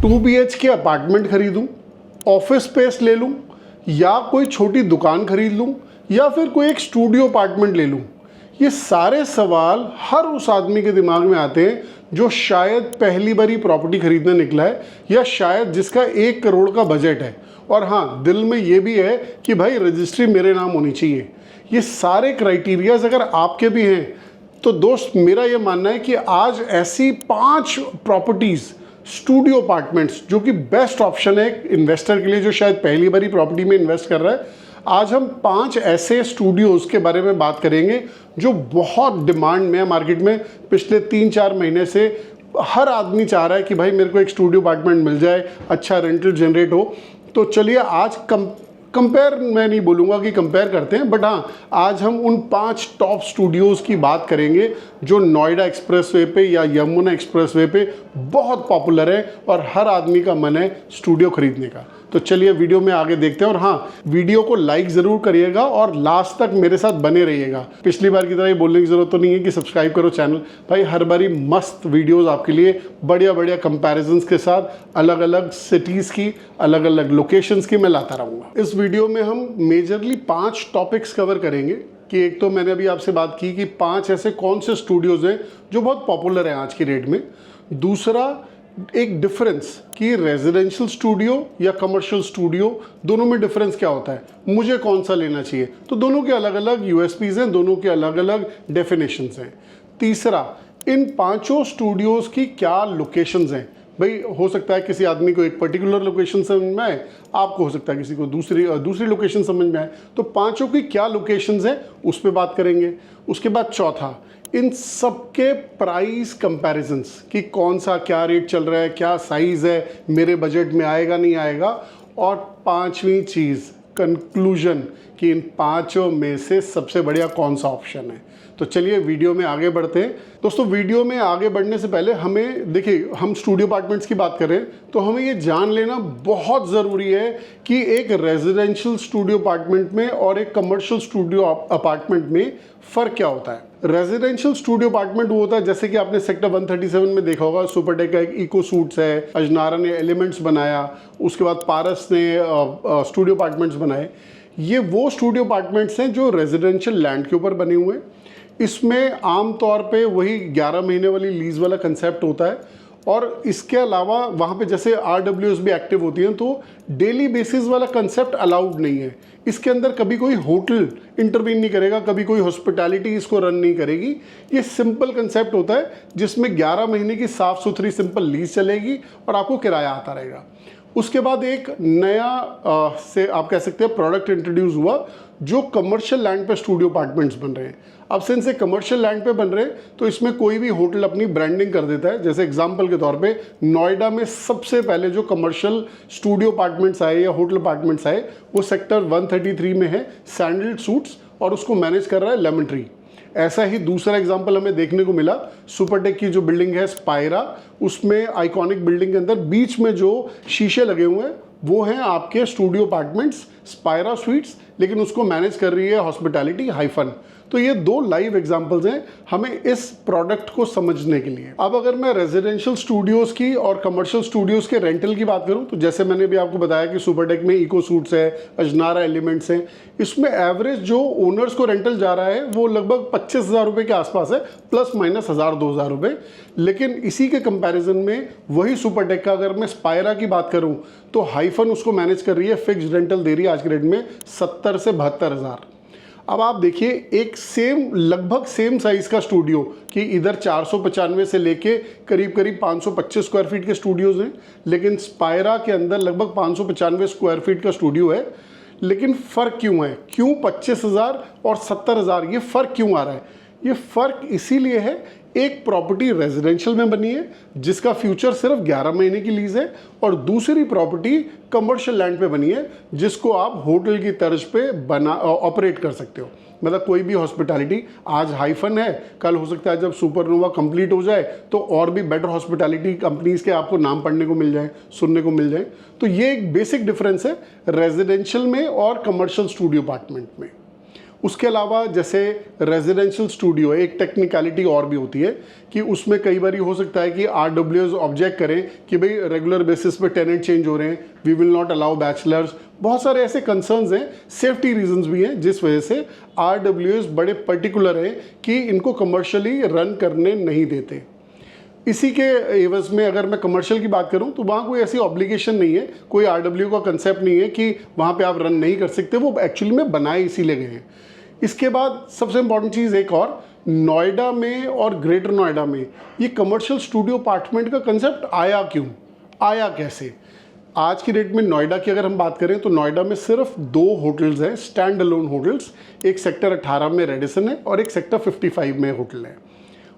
2 BHK apartment खरीदूं, office space ले लूं, या कोई छोटी दुकान खरीद लूं, या फिर कोई एक स्टूडियो अपार्टमेंट ले लूं? ये सारे सवाल हर उस आदमी के दिमाग में आते हैं जो शायद पहली बारी प्रॉपर्टी खरीदने निकला है, या शायद जिसका 1 करोड़ का बजट है और हाँ, दिल में ये भी है कि भाई रजिस्ट्री मेरे नाम होनी चाहिए। ये सारे क्राइटेरियाज अगर आपके भी हैं तो दोस्त, मेरा ये मानना है कि आज ऐसी 5 प्रॉपर्टीज़, स्टूडियो अपार्टमेंट्स, जो कि बेस्ट ऑप्शन है इन्वेस्टर के लिए जो शायद पहली बारी प्रॉपर्टी में इन्वेस्ट कर रहा है, आज हम 5 ऐसे स्टूडियोज़ के बारे में बात करेंगे जो बहुत डिमांड में है मार्केट में। पिछले 3-4 महीने से हर आदमी चाह रहा है कि भाई मेरे को एक स्टूडियो अपार्टमेंट मिल जाए, अच्छा रेंटल जनरेट हो। तो चलिए आज कंपेयर, मैं नहीं बोलूँगा कि कंपेयर करते हैं, बट हाँ, आज हम उन 5 टॉप स्टूडियोज़ की बात करेंगे जो नोएडा एक्सप्रेसवे पे या यमुना एक्सप्रेसवे पे बहुत पॉपुलर है और हर आदमी का मन है स्टूडियो खरीदने का। तो चलिए वीडियो में आगे देखते हैं, और हाँ, वीडियो को लाइक ज़रूर करिएगा और लास्ट तक मेरे साथ बने रहिएगा। पिछली बार की तरह ये बोलने की ज़रूरत तो नहीं है कि सब्सक्राइब करो चैनल, भाई हर बारी मस्त वीडियोज़ आपके लिए बढ़िया बढ़िया कंपैरिजन्स के साथ अलग अलग सिटीज़ की, अलग अलग लोकेशंस की मैं लाता रहूँगा। इस वीडियो में हम मेजरली 5 टॉपिक्स कवर करेंगे कि एक तो मैंने अभी आपसे बात की कि 5 ऐसे कौन से स्टूडियोज़ हैं जो बहुत पॉपुलर हैं आज की डेट में। दूसरा, एक डिफरेंस कि रेजिडेंशियल स्टूडियो या कमर्शियल स्टूडियो, दोनों में डिफरेंस क्या होता है, मुझे कौन सा लेना चाहिए। तो दोनों के अलग अलग यूएसपीज़ हैं, दोनों के अलग अलग डेफिनेशंस हैं। तीसरा, इन 5 स्टूडियोज़ की क्या लोकेशंस हैं। भाई हो सकता है किसी आदमी को एक पर्टिकुलर लोकेशन समझ में आए, आपको हो सकता है किसी को दूसरी लोकेशन समझ में आए। तो 5 की क्या लोकेशंस हैं उस पर बात करेंगे। उसके बाद चौथा, इन सबके प्राइस कंपैरिजंस कि कौन सा क्या रेट चल रहा है, क्या साइज़ है, मेरे बजट में आएगा नहीं आएगा। और 5वीं चीज़, कंक्लूजन कि इन 5 में से सबसे बढ़िया कौन सा ऑप्शन है। तो चलिए वीडियो में आगे बढ़ते हैं। दोस्तों, वीडियो में आगे बढ़ने से पहले हमें देखिए, हम स्टूडियो अपार्टमेंट्स की बात कर रहे हैं तो हमें ये जान लेना बहुत ज़रूरी है कि एक रेजिडेंशियल स्टूडियो अपार्टमेंट में और एक कमर्शियल स्टूडियो अपार्टमेंट में फ़र्क क्या होता है। रेजिडेंशियल स्टूडियो अपार्टमेंट वो होता है जैसे कि आपने सेक्टर 137 में देखा होगा, सुपरटेक का एक इको सूट्स है, अजनारा ने एलिमेंट्स बनाया, उसके बाद पारस ने स्टूडियो अपार्टमेंट्स बनाए। ये वो स्टूडियो अपार्टमेंट्स हैं जो रेजिडेंशियल लैंड के ऊपर बने हुए हैं। इसमें आम तौर पे वही 11 महीने वाली लीज वाला कंसेप्ट होता है, और इसके अलावा वहाँ पे जैसे RWS भी एक्टिव होती हैं, तो डेली बेसिस वाला कंसेप्ट अलाउड नहीं है। इसके अंदर कभी कोई होटल इंटरवीन नहीं करेगा, कभी कोई हॉस्पिटैलिटी इसको रन नहीं करेगी। ये सिंपल कंसेप्ट होता है जिसमें 11 महीने की साफ़ सुथरी सिंपल लीज चलेगी और आपको किराया आता रहेगा। उसके बाद एक नया से आप कह सकते हैं प्रोडक्ट इंट्रोड्यूस हुआ जो कमर्शियल लैंड पे स्टूडियो अपार्टमेंट्स बन रहे हैं। अब सिंस ये कमर्शियल लैंड पे बन रहे हैं तो इसमें कोई भी होटल अपनी ब्रांडिंग कर देता है। जैसे एग्जांपल के तौर पे नोएडा में सबसे पहले जो कमर्शियल स्टूडियो अपार्टमेंट्स आए या होटल अपार्टमेंट्स आए वो सेक्टर 133 में है, सैंडल सूट्स, और उसको मैनेज कर रहा है लेमन ट्री। ऐसा ही दूसरा एग्जांपल हमें देखने को मिला, सुपरटेक की जो बिल्डिंग है स्पायरा, उसमें आइकॉनिक बिल्डिंग के अंदर बीच में जो शीशे लगे हुए हैं वो हैं आपके स्टूडियो अपार्टमेंट्स स्पायरा स्वीट्स, लेकिन उसको मैनेज कर रही है हॉस्पिटैलिटी हाइफन। तो ये 2 लाइव एग्जांपल्स हैं हमें इस प्रोडक्ट को समझने के लिए। अब अगर मैं रेजिडेंशियल स्टूडियोज़ की और कमर्शियल स्टूडियोज़ के रेंटल की बात करूं तो जैसे मैंने भी आपको बताया कि सुपरटेक में इको सूट्स है, अजनारा एलिमेंट्स हैं, इसमें एवरेज जो ओनर्स को रेंटल जा रहा है वो लगभग 25,000 रुपये के आसपास है, प्लस माइनस 1,000-2,000 रुपये। लेकिन इसी के कंपैरिजन में वही सुपरटेक का अगर मैं स्पायरा की बात करूं तो हाइफन उसको मैनेज कर रही है, फिक्स रेंटल दे रही है आज के रेट में 70 से 72,000। अब आप देखिए, एक लगभग सेम साइज का स्टूडियो कि इधर 495 से लेके करीब करीब 525 स्क्वायर फीट के स्टूडियोज हैं, लेकिन स्पायरा के अंदर लगभग 595 स्क्वायर फीट का स्टूडियो है। लेकिन फ़र्क क्यों है, क्यों 25,000 और 70,000, ये फ़र्क क्यों आ रहा है? ये फ़र्क इसीलिए है, एक प्रॉपर्टी रेजिडेंशियल में बनी है जिसका फ्यूचर सिर्फ 11 महीने की लीज है, और दूसरी प्रॉपर्टी कमर्शियल लैंड पे बनी है जिसको आप होटल की तर्ज पे ऑपरेट कर सकते हो। मतलब कोई भी हॉस्पिटैलिटी, आज हाइफन है, कल हो सकता है जब सुपरनोवा कंप्लीट हो जाए तो और भी बेटर हॉस्पिटैलिटी कंपनीज के आपको नाम पढ़ने को मिल जाए, सुनने को मिल जाए। तो ये एक बेसिक डिफरेंस है रेजिडेंशियल में और कमर्शियल स्टूडियो अपार्टमेंट में। उसके अलावा जैसे रेजिडेंशियल स्टूडियो, एक टेक्निकलिटी और भी होती है कि उसमें कई बार हो सकता है कि RWS ऑब्जेक्ट करें कि भाई रेगुलर बेसिस पे टेनेंट चेंज हो रहे हैं, we will not allow bachelors. बहुत सारे ऐसे कंसर्न्स हैं, सेफ्टी रीजंस भी हैं, जिस वजह से RWS बड़े पर्टिकुलर हैं कि इनको कमर्शियली रन करने नहीं देते। इसी के एवज में अगर मैं कमर्शियल की बात करूं तो वहाँ कोई ऐसी ऑब्लिगेशन नहीं है, कोई RW का कंसेप्ट नहीं है कि वहाँ पे आप रन नहीं कर सकते, वो एक्चुअली में बनाए इसीलिए गए हैं। इसके बाद सबसे इंपॉर्टेंट चीज़ एक और, नोएडा में और ग्रेटर नोएडा में ये कमर्शियल स्टूडियो अपार्टमेंट का कंसेप्ट आया क्यों, आया कैसे? आज की डेट में नोएडा की अगर हम बात करें तो नोएडा में सिर्फ 2 होटल्स हैं, स्टैंड अलोन होटल्स। एक सेक्टर 18 में रेडिसन है और एक सेक्टर 55 में होटल है।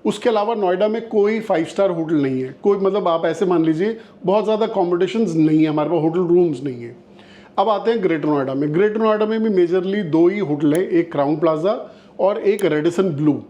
उसके अलावा नोएडा में कोई 5 स्टार होटल नहीं है, कोई मतलब आप ऐसे मान लीजिए बहुत ज़्यादा अकोमोडेशंस नहीं है, हमारे पास होटल रूम्स नहीं है। अब आते हैं ग्रेटर नोएडा में। ग्रेटर नोएडा में भी मेजरली 2 ही होटल हैं, एक क्राउन प्लाजा और एक रेडिसन ब्लू।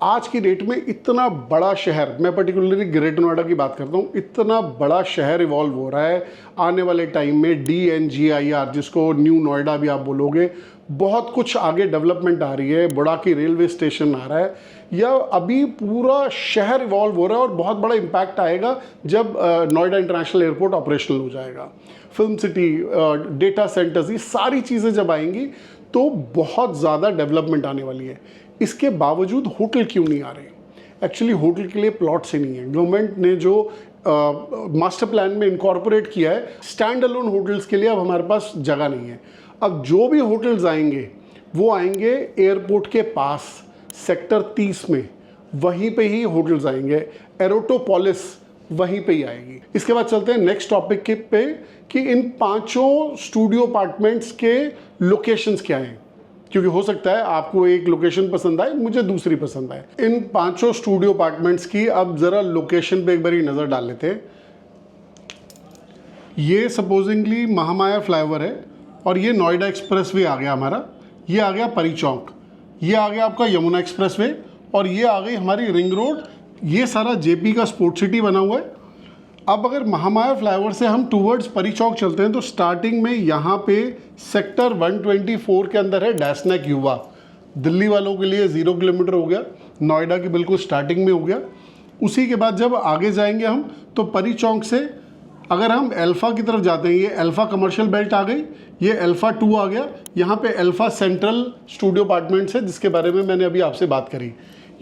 आज की डेट में इतना बड़ा शहर, मैं पर्टिकुलरली ग्रेटर नोएडा की बात करता हूँ, इतना बड़ा शहर इवॉल्व हो रहा है आने वाले टाइम में। DNGIR, जिसको न्यू नोएडा भी आप बोलोगे, बहुत कुछ आगे डेवलपमेंट आ रही है, बुड़ाकी रेलवे स्टेशन आ रहा है, या अभी पूरा शहर इवॉल्व हो रहा है और बहुत बड़ा इम्पैक्ट आएगा जब नोएडा इंटरनेशनल एयरपोर्ट ऑपरेशनल हो जाएगा। फिल्म सिटी, डेटा सेंटर्स, ये सारी चीज़ें जब आएंगी तो बहुत ज़्यादा डेवलपमेंट आने वाली है। इसके बावजूद होटल क्यों नहीं आ रहे? एक्चुअली होटल के लिए प्लॉट से नहीं है, गवर्नमेंट ने जो मास्टर प्लान में इनकॉर्पोरेट किया है, स्टैंड अलोन होटल्स के लिए अब हमारे पास जगह नहीं है। अब जो भी होटल्स आएंगे वो आएंगे एयरपोर्ट के पास, सेक्टर 30 में, वहीं पे ही होटल्स आएंगे। एरोटोपोलिस वहीं पे ही आएगी। इसके बाद चलते हैं नेक्स्ट टॉपिक के पे कि इन 5 स्टूडियो अपार्टमेंट्स के लोकेशंस क्या हैं, क्योंकि हो सकता है आपको एक लोकेशन पसंद आए, मुझे दूसरी पसंद आए। इन 5 स्टूडियो अपार्टमेंट्स की अब ज़रा लोकेशन पे एक बारी नज़र डाल लेते हैं। ये सपोजिंगली महामाया फ्लाईओवर है और ये नोएडा एक्सप्रेसवे आ गया हमारा, ये आ गया परी चौक, ये आ गया आपका यमुना एक्सप्रेसवे और ये आ गई हमारी रिंग रोड। ये सारा JP का स्पोर्ट सिटी बना हुआ है। अब अगर महामाया फ्लाईओवर से हम टूवर्ड्स परी चौक चलते हैं तो स्टार्टिंग में यहाँ पे सेक्टर 124 के अंदर है डैशनेक युवा। दिल्ली वालों के लिए 0 किलोमीटर हो गया, नोएडा की बिल्कुल स्टार्टिंग में हो गया। उसी के बाद जब आगे जाएंगे हम तो परी चौक से अगर हम अल्फ़ा की तरफ जाते हैं, ये अल्फ़ा कमर्शियल बेल्ट आ गई, ये अल्फ़ा 2 आ गया, यहाँ पे अल्फ़ा सेंट्रल स्टूडियो अपार्टमेंट्स है जिसके बारे में मैंने अभी आपसे बात करी।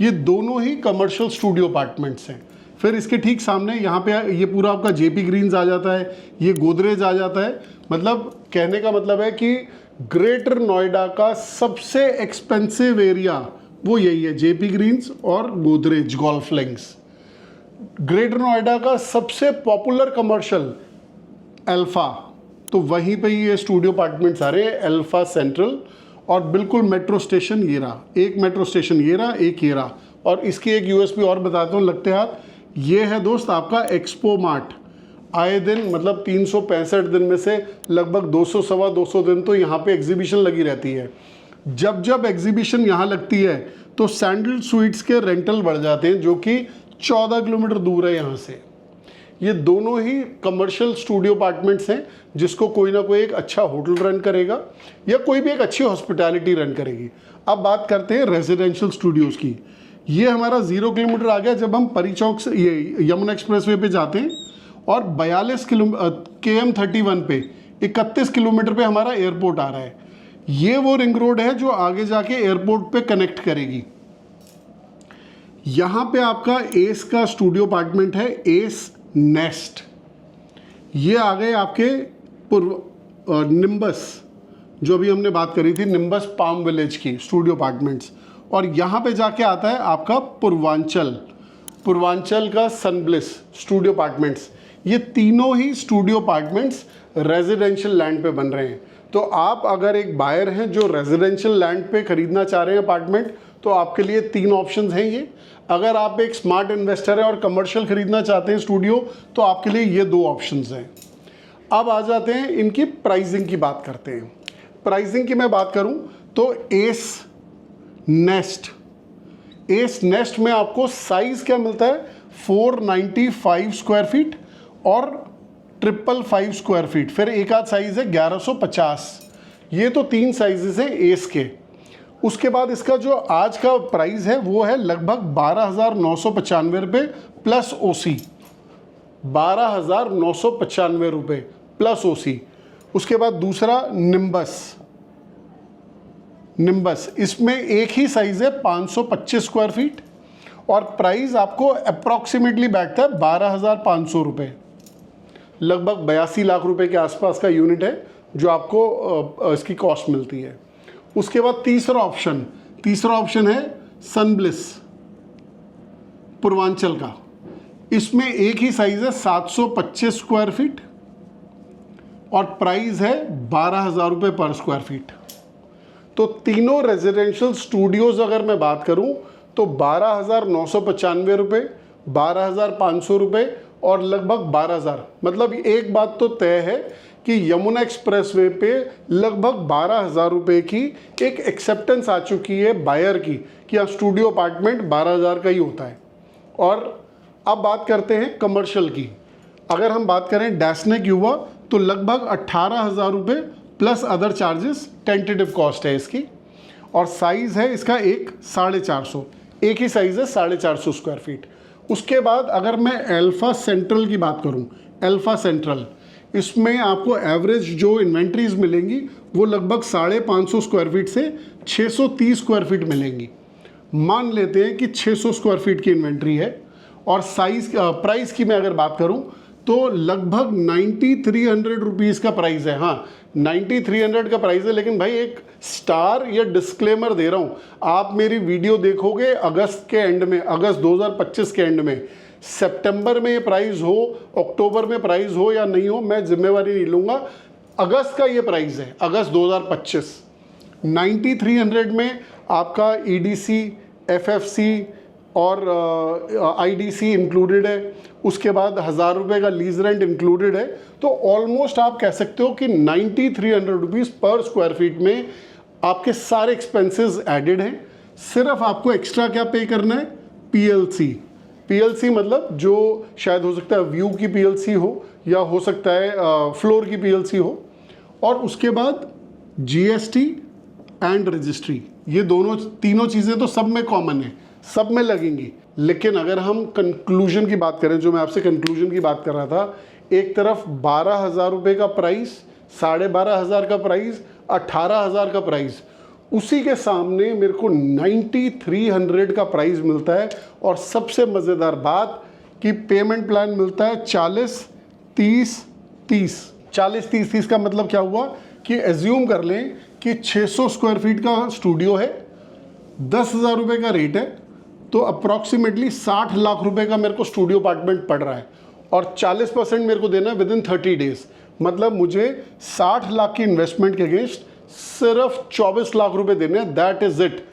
ये दोनों ही कमर्शियल स्टूडियो अपार्टमेंट्स हैं। फिर इसके ठीक सामने यहाँ पे ये पूरा आपका JP ग्रीन्स आ जाता है, ये गोदरेज आ जाता है। मतलब कहने का मतलब है कि ग्रेटर नोएडा का सबसे एक्सपेंसिव एरिया वो यही है, JP ग्रीन्स और Godrej golf links. Greater Noida का सबसे पॉपुलर कमर्शियल अल्फ़ा, तो वहीं पे ये स्टूडियो अपार्टमेंट्स आ रहे हैं, अल्फ़ा सेंट्रल। और बिल्कुल मेट्रो स्टेशन ये रहा, एक मेट्रो स्टेशन ये रहा, एक ये रहा। और इसकी एक USP और बताता हूँ लगते हाथ, ये है दोस्त आपका एक्सपो मार्ट। आए दिन मतलब 365 दिन में से लगभग 200 सवा 200 दिन तो यहाँ पे एग्जीबिशन लगी रहती है। जब जब एग्जीबिशन यहाँ लगती है तो सैंडल स्वीट्स के रेंटल बढ़ जाते हैं, जो कि 14 किलोमीटर दूर है यहाँ से। ये दोनों ही कमर्शियल स्टूडियो अपार्टमेंट्स हैं जिसको कोई ना कोई एक अच्छा होटल रन करेगा या कोई भी एक अच्छी हॉस्पिटैलिटी रन करेगी। अब बात करते हैं रेजिडेंशियल स्टूडियोज़ की। ये हमारा 0 किलोमीटर आ गया जब हम परी चौक से ये यमुना एक्सप्रेसवे पे जाते हैं, और 42 KM31 पे 31 किलोमीटर पे हमारा एयरपोर्ट आ रहा है। ये वो रिंग रोड है जो आगे जाके एयरपोर्ट पे कनेक्ट करेगी। यहाँ पे आपका एस का स्टूडियो अपार्टमेंट है, एस नेस्ट। ये आ गए आपके निम्बस, जो अभी हमने बात करी थी निम्बस पाम विलेज की स्टूडियो अपार्टमेंट्स। और यहाँ पे जाके आता है आपका पूर्वांचल का सनब्लिस स्टूडियो अपार्टमेंट्स। ये तीनों ही स्टूडियो अपार्टमेंट्स रेजिडेंशियल लैंड पे बन रहे हैं। तो आप अगर एक बायर हैं जो रेजिडेंशियल लैंड पे खरीदना चाह रहे हैं अपार्टमेंट, तो आपके लिए 3 ऑप्शंस हैं ये। अगर आप एक स्मार्ट इन्वेस्टर हैं और कमर्शियल खरीदना चाहते हैं स्टूडियो, तो आपके लिए ये 2 ऑप्शंस हैं। अब आ जाते हैं इनकी प्राइसिंग की बात करते हैं। प्राइसिंग की मैं बात करूं तो एस नेस्ट में आपको साइज क्या मिलता है, 495 स्क्वायर फीट और 555 स्क्वायर फीट। फिर एक आध साइज है 1150। ये तो 3 साइजेस हैं एस के। उसके बाद इसका जो आज का प्राइस है वो है लगभग 12,995 रुपये प्लस ओसी, 12,995 रुपये प्लस ओसी। उसके बाद दूसरा निम्बस, इसमें एक ही साइज़ है 525 स्क्वायर फीट और प्राइस आपको अप्रॉक्सीमेटली बैठता है 12,500 रुपये, लगभग 82 लाख रुपए के आसपास का यूनिट है जो आपको इसकी कॉस्ट मिलती है। उसके बाद तीसरा ऑप्शन है सनब्लिस पूर्वांचल का। इसमें एक ही साइज़ है 725 स्क्वायर फीट और प्राइस है 12,000 रुपये पर स्क्वायर फीट। तो तीनों रेजिडेंशियल स्टूडियोज़ अगर मैं बात करूं तो 12,995 रुपये, 12,500 रुपये और लगभग 12,000। मतलब एक बात तो तय है कि यमुना एक्सप्रेसवे पे लगभग 12,000 रुपये की एक एक्सेप्टेंस आ चुकी है बायर की कि हाँ स्टूडियो अपार्टमेंट 12,000 का ही होता है। और अब बात करते हैं कमर्शियल की। अगर हम बात करें डैस्निक युवा तो लगभग 18,000 रुपये plus other charges tentative cost है इसकी और साइज़ है इसका 450, एक ही साइज़ है 450 स्क्वायर फीट। उसके बाद अगर मैं अल्फा सेंट्रल की बात करूं, अल्फा सेंट्रल इसमें आपको एवरेज जो इन्वेंट्रीज मिलेंगी वो लगभग 550 स्क्वायर फीट से 630 स्क्वायर फीट मिलेंगी। मान लेते हैं कि 600 स्क्वायर फीट की इन्वेंट्री है और प्राइस की मैं अगर बात करूं तो लगभग 9,300 रुपीज़ का प्राइस है। हाँ 9,300 का प्राइस है, लेकिन भाई एक स्टार या डिस्क्लेमर दे रहा हूँ, आप मेरी वीडियो देखोगे अगस्त के एंड में, अगस्त 2025 के एंड में, सितंबर में ये प्राइस हो, अक्टूबर में प्राइस हो या नहीं हो, मैं जिम्मेवारी नहीं लूँगा। अगस्त का ये प्राइस है, अगस्त 2025। 9,300 में आपका EDC, FFC और IDC इंक्लूडेड है। उसके बाद 1,000 रुपये का लीज रेंट इंक्लूडेड है। तो ऑलमोस्ट आप कह सकते हो कि 9,300 रुपीज़ पर स्क्वायर फीट में आपके सारे एक्सपेंसेस एडेड हैं। सिर्फ आपको एक्स्ट्रा क्या पे करना है, PLC मतलब जो शायद हो सकता है व्यू की PLC हो या हो सकता है फ्लोर की PLC हो, और उसके बाद GST एंड रजिस्ट्री। ये तीनों चीज़ें तो सब में कॉमन है, सब में लगेंगी। लेकिन अगर हम कंक्लूजन की बात करें, जो मैं आपसे कंक्लूजन की बात कर रहा था, एक तरफ 12,000 रुपये का प्राइस, 12,500 का प्राइस, 18,000 का प्राइस, उसी के सामने मेरे को 9,300 का प्राइस मिलता है। और सबसे मज़ेदार बात कि पेमेंट प्लान मिलता है 40-30-30। 40-30-30 का मतलब क्या हुआ कि एज्यूम कर लें कि 600 स्क्वायर फीट का स्टूडियो है, 10,000 रुपये का रेट है, तो अप्रॉक्सीमेटली 60 लाख रुपए का मेरे को स्टूडियो अपार्टमेंट पड़ रहा है और 40% मेरे को देना है विदिन 30 डेज। मतलब मुझे 60 लाख की इन्वेस्टमेंट के अगेंस्ट सिर्फ 24 लाख रुपए देने हैं, दैट इज इट।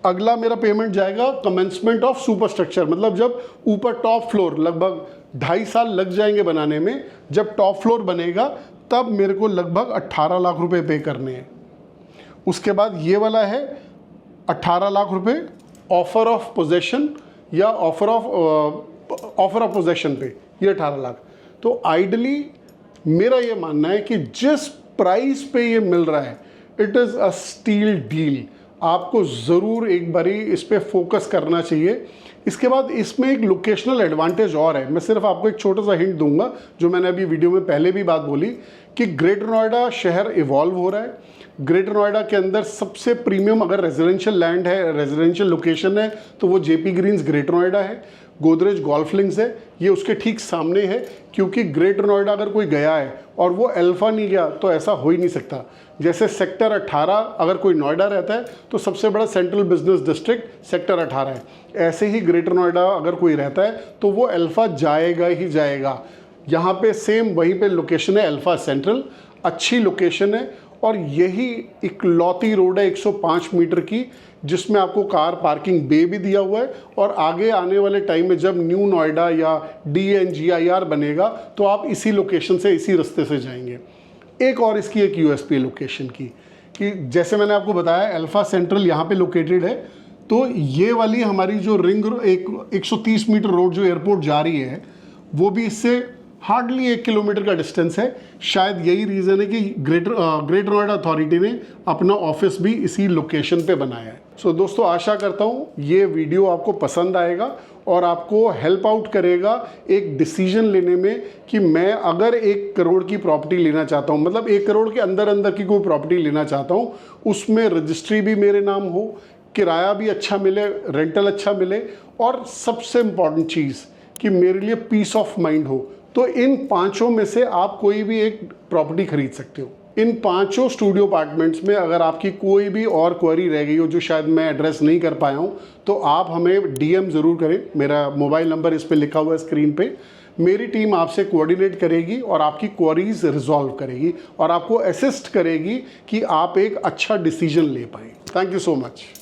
अगला मेरा पेमेंट जाएगा कमेंसमेंट ऑफ सुपर स्ट्रक्चर, मतलब जब ऊपर टॉप फ्लोर, लगभग 2.5 साल लग जाएंगे बनाने में, जब टॉप फ्लोर बनेगा तब मेरे को लगभग 18 लाख रुपए पे करने हैं। उसके बाद ये वाला है 18 लाख रुपए ऑफर ऑफ पोजेशन या ऑफर ऑफ पोजेशन पे, ये 18 लाख। तो आइडली मेरा ये मानना है कि जिस प्राइस पे ये मिल रहा है, it is a steal deal. आपको ज़रूर एक बारी इस पे फोकस करना चाहिए। इसके बाद इसमें एक लोकेशनल एडवांटेज और है, मैं सिर्फ आपको एक छोटा सा हिंट दूंगा, जो मैंने अभी वीडियो में पहले भी बात बोली कि ग्रेटर नोएडा शहर इवॉल्व हो रहा है। ग्रेटर नोएडा के अंदर सबसे प्रीमियम अगर रेजिडेंशियल लैंड है, रेजिडेंशियल लोकेशन है, तो वो जेपी ग्रीन्स ग्रेटर नोएडा है। गोदरेज गोल्फ लिंक्स है, ये उसके ठीक सामने है, क्योंकि ग्रेटर नोएडा अगर कोई गया है और वो अल्फा नहीं गया तो ऐसा हो ही नहीं सकता। जैसे सेक्टर 18 अगर कोई नोएडा रहता है तो सबसे बड़ा सेंट्रल बिजनेस डिस्ट्रिक्ट सेक्टर 18 है, ऐसे ही ग्रेटर नोएडा अगर कोई रहता है तो वो अल्फा जाएगा ही जाएगा। यहाँ पे सेम वहीं पे लोकेशन है, अल्फा सेंट्रल, अच्छी लोकेशन है और यही इकलौती रोड है 105 मीटर की, जिसमें आपको कार पार्किंग बे भी दिया हुआ है। और आगे आने वाले टाइम में जब न्यू नोएडा या DNGIR बनेगा तो आप इसी लोकेशन से, इसी रास्ते से जाएंगे। एक और इसकी एक USP लोकेशन की, कि जैसे मैंने आपको बताया अल्फा सेंट्रल यहाँ पे लोकेटेड है, तो ये वाली हमारी जो रिंग 130 मीटर रोड जो एयरपोर्ट जा रही है, वो भी इससे हार्डली 1 किलोमीटर का डिस्टेंस है। शायद यही रीज़न है कि ग्रेटर नोएडा अथॉरिटी ने अपना ऑफिस भी इसी लोकेशन पे बनाया है। सो दोस्तों, आशा करता हूँ ये वीडियो आपको पसंद आएगा और आपको हेल्प आउट करेगा एक डिसीजन लेने में कि मैं अगर 1 करोड़ की प्रॉपर्टी लेना चाहता हूँ, मतलब 1 करोड़ के अंदर अंदर की कोई प्रॉपर्टी लेना चाहता हूँ, उसमें रजिस्ट्री भी मेरे नाम हो, किराया भी अच्छा मिले, रेंटल अच्छा मिले, और सबसे इम्पॉर्टेंट चीज़ कि मेरे लिए पीस ऑफ माइंड हो, तो इन 5 में से आप कोई भी एक प्रॉपर्टी खरीद सकते हो। इन 5 स्टूडियो अपार्टमेंट्स में अगर आपकी कोई भी और क्वेरी रह गई हो जो शायद मैं एड्रेस नहीं कर पाया हूँ, तो आप हमें डीएम ज़रूर करें। मेरा मोबाइल नंबर इस पे लिखा हुआ है स्क्रीन पे। मेरी टीम आपसे कोऑर्डिनेट करेगी और आपकी क्वेरीज रिजॉल्व करेगी और आपको असिस्ट करेगी कि आप एक अच्छा डिसीजन ले पाएँ। Thank you so much.